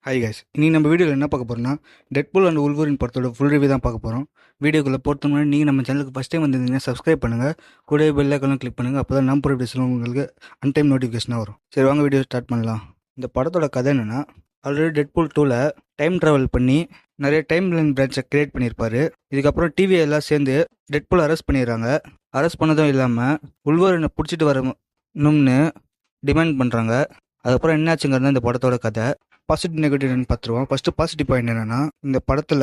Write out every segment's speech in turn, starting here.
Hi guys, இன்னைக்கு நம்ம வீடியோவில் என்ன பார்க்க போகிறோம்னா டெட்பூல் அண்ட் உல்வரின் படத்தோட ஃபுல் ரிவ்யூ தான் பார்க்க போகிறோம். வீடியோக்குள்ளே போகிறது முன்னாடி நீங்கள் நம்ம சேனலுக்கு ஃபஸ்ட் டைம் வந்திருந்தீங்கன்னா சப்ஸ்கிரைப் பண்ணுங்கள், கூட பெல் ஐக்கானும் கிளிக் பண்ணுங்கள். அப்போ தான் நம்ம போகிற வீடியோஸ்லாம் உங்களுக்கு அன்டைம் நோட்டிஃபிகேஷனாக வரும். சரி, வாங்க வீடியோ ஸ்டார்ட் பண்ணலாம். இந்த படத்தோட கதை என்னென்னா, ஆல்ரெடி டெட்பூல் 2ல் டைம் ட்ராவல் பண்ணி நிறைய டைம் லைன் பிரான்ச்சை க்ரியேட் பண்ணியிருப்பார். இதுக்கப்புறம் டிவி எல்லாம் சேர்ந்து டெட்பூல் அரெஸ்ட் பண்ணிடுறாங்க. அரெஸ்ட் பண்ணதும் இல்லாமல் உல்வரினை பிடிச்சிட்டு வரணும்னு டிமாண்ட் பண்ணுறாங்க. அதுக்கப்புறம் என்னாச்சுங்கிறது தான் இந்த படத்தோட கதை. பாசிட்டிவ் நெகட்டிவ்னு பார்த்துருவோம். ஃபஸ்ட்டு பாசிட்டிவ் பாயிண்ட் என்னென்னா, இந்த படத்தில்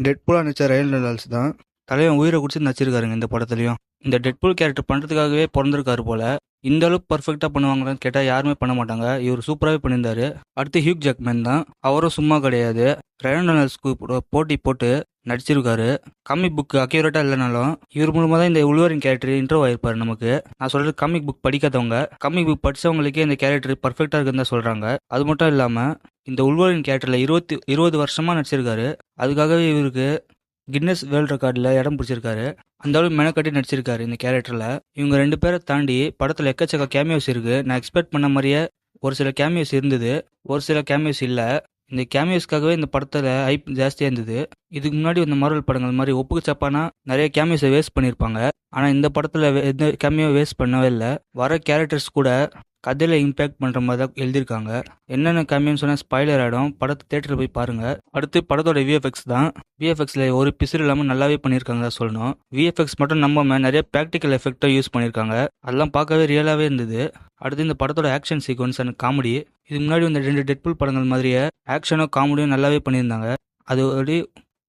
டெட்பூலாக நடிச்ச ரயன் ரெனால்ட்ஸ் தான் தலைவன் உயிரை குடிச்சு நடிச்சிருக்காருங்க. இந்த படத்துலையும் இந்த டெட்பூல் கேரக்டர் பண்ணுறதுக்காகவே பிறந்திருக்காரு போல். இந்த அளவுக்கு பர்ஃபெக்டாக பண்ணுவாங்களான்னு கேட்டால் யாருமே பண்ண மாட்டாங்க. இவர் சூப்பராகவே பண்ணியிருந்தாரு. அடுத்து ஹியூக் ஜாக்மேன் தான். அவரும் சும்மா கிடையாது, ரயன் ரெனால்ட்ஸ்க்கு போட்டி போட்டு நடிச்சிருக்காரு. காமிக் புக் அக்யூரேட்டாக இல்லைனாலும் இவர் மூலமாக தான் இந்த உல்வரின் கேரக்டர் இன்ட்ரோவ் ஆயிருப்பாரு நமக்கு. நான் சொல்கிறது காமிக் புக் படிக்காதவங்க, காமிக் புக் படித்தவங்களுக்கே இந்த கேரக்டர் பர்ஃபெக்டாக இருக்குன்னு தான் சொல்கிறாங்க. அது மட்டும் இல்லாமல் இந்த உல்வரின் கேரக்டரில் 20 வருஷமாக நடிச்சிருக்காரு. அதுக்காகவே இவருக்கு கின்னஸ் வேர்ல்ட் ரெக்கார்டில் இடம் பிடிச்சிருக்காரு. அந்த அளவுக்கு மெனக்கட்டி நடிச்சிருக்காரு இந்த கேரக்டரில். இவங்க 2 பேரை தாண்டி படத்தில் எக்கச்சக்க கேமியோஸ் இருக்குது. நான் எக்ஸ்பெக்ட் பண்ண மாதிரியே ஒரு சில கேமியோஸ் இருந்தது, ஒரு சில கேமியோஸ் இல்லை. இந்த கேமியோஸ்க்காகவே இந்த படத்தில் ஹைப் ஜாஸ்தியாக இருந்தது. இதுக்கு முன்னாடி இந்த மார்வல் படங்கள் மாதிரி ஒப்புக்கு சப்பானா நிறைய கேமியோஸை வேஸ்ட் பண்ணியிருப்பாங்க. ஆனால் இந்த படத்தில் எந்த கேமியோ வேஸ்ட் பண்ணவே இல்லை. வர கேரக்டர்ஸ் கூட கதையில் இம்பேக்ட் பண்ணுற மாதிரி தான் எழுதியிருக்காங்க. என்னென்ன கேமியோன்னு சொன்னால் ஸ்பாய்லர் ஆகிடும். படத்தை தேட்டரில் போய் பாருங்கள். அடுத்து படத்தோட விஎஃப்எக்ஸ் தான். விஎஃப்எக்ஸில் ஒரு பிசுறு இல்லாமல் நல்லாவே பண்ணியிருக்காங்க தான் சொல்லணும். விஎஃப்எக்ஸ் மட்டும் நம்பாம நிறைய ப்ராக்டிக்கல் எஃபெக்டை யூஸ் பண்ணியிருக்காங்க. அதெல்லாம் பார்க்கவே ரியலாகவே இருந்தது. அடுத்து இந்த படத்தோட ஆக்ஷன் சீக்வன்ஸ் அண்ட் காமெடி, இதுக்கு முன்னாடி இந்த 2 டெட்பூல் படங்கள் மாதிரியே ஆக்ஷனும் காமெடியும் நல்லாவே பண்ணியிருந்தாங்க. அது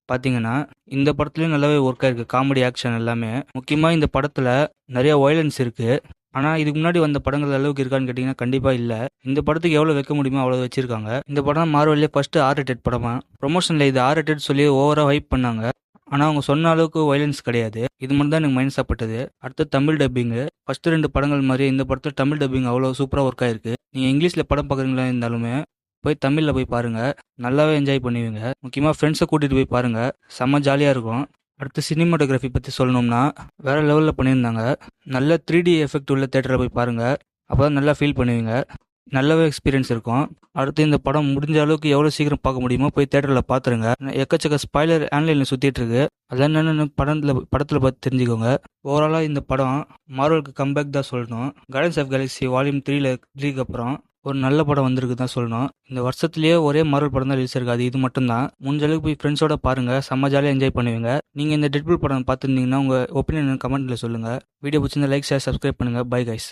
பார்த்தீங்கன்னா இந்த படத்துலையும் நல்லாவே ஒர்க் ஆயிருக்கு. காமெடி ஆக்ஷன் எல்லாமே. முக்கியமாக இந்த படத்தில் நிறைய வயலன்ஸ் இருக்குது. ஆனால் இதுக்கு முன்னாடி வந்த படங்கள் அளவுக்கு இருக்கான்னு கேட்டிங்கன்னா கண்டிப்பாக இல்லை. இந்த படத்துக்கு எவ்வளோ வைக்க முடியுமோ அவ்வளோ வச்சிருக்காங்க. இந்த படம் மார்வல்லே ஃபஸ்ட்டு R-rated படமா. ப்ரொமோஷனில் இது R-rated சொல்லி ஓவராக ஹைப் பண்ணாங்க. ஆனால் அவங்க சொன்ன அளவுக்கு வயலன்ஸ் கிடையாது. இது மட்டும் தான் எனக்கு மைனஸாக பட்டது. அடுத்து தமிழ் டப்பிங்கு. ஃபஸ்ட்டு 2 படங்கள் மாதிரி இந்த படத்தில் தமிழ் டப்பிங் அவ்வளோ சூப்பராக ஒர்க் ஆயிருக்கு. நீங்கள் இங்கிலீஷில் படம் பார்க்குறீங்களா இருந்தாலுமே போய் தமிழில் போய் பாருங்கள், நல்லாவே என்ஜாய் பண்ணுவீங்க. முக்கியமாக ஃப்ரெண்ட்ஸை கூட்டிகிட்டு போய் பாருங்கள், செம்ம ஜாலியாக இருக்கும். அடுத்து சினிமாட்டோகிராஃபி பற்றி சொல்லணும்னா வேறு லெவலில் பண்ணியிருந்தாங்க. நல்ல 3D எஃபெக்ட் உள்ள தேட்டரில் போய் பாருங்கள், அப்போ தான் நல்லா ஃபீல் பண்ணுவீங்க. நல்லாவே எக்ஸ்பீரியன்ஸ் இருக்கும். அடுத்து இந்த படம் முடிஞ்ச அளவுக்கு எவ்வளோ சீக்கிரம் பார்க்க முடியுமோ போய் தேட்டரில் பார்த்துருங்க. எக்கச்சக்க ஸ்பாய்லர் ஆன்லைனில் சுற்றிட்டு இருக்கு. அதெல்லாம் என்னென்னு படத்தில் பார்த்து தெரிஞ்சுக்கோங்க. ஓவராலாக இந்த படம் மார்வலுக்கு கம்பேக் தான் சொல்லணும். கார்டியன்ஸ் ஆஃப் கேலக்ஸி வால்யூம் 3க்கு அப்புறம் ஒரு நல்ல படம் வந்திருக்கு தான் சொல்லணும். இந்த வருஷத்துலேயே ஒரே மார்வல் படம் தான் ரிலீஸ் இருக்காது. இது மட்டும் தான். முடிஞ்ச அளவுக்கு போய் ஃப்ரெண்ட்ஸோட பாருங்கள், செம்ம ஜாலியாக என்ஜாய் பண்ணுவீங்க. நீங்கள் இந்த டெட்பூல் படம் பார்த்துருந்தீங்கன்னா உங்கள் ஒப்பீனியன் கமெண்ட்டில் சொல்லுங்கள். வீடியோ பிடிச்சிருந்தா லைக், ஷேர், சப்ஸ்கிரைப் பண்ணுங்கள். Bye guys.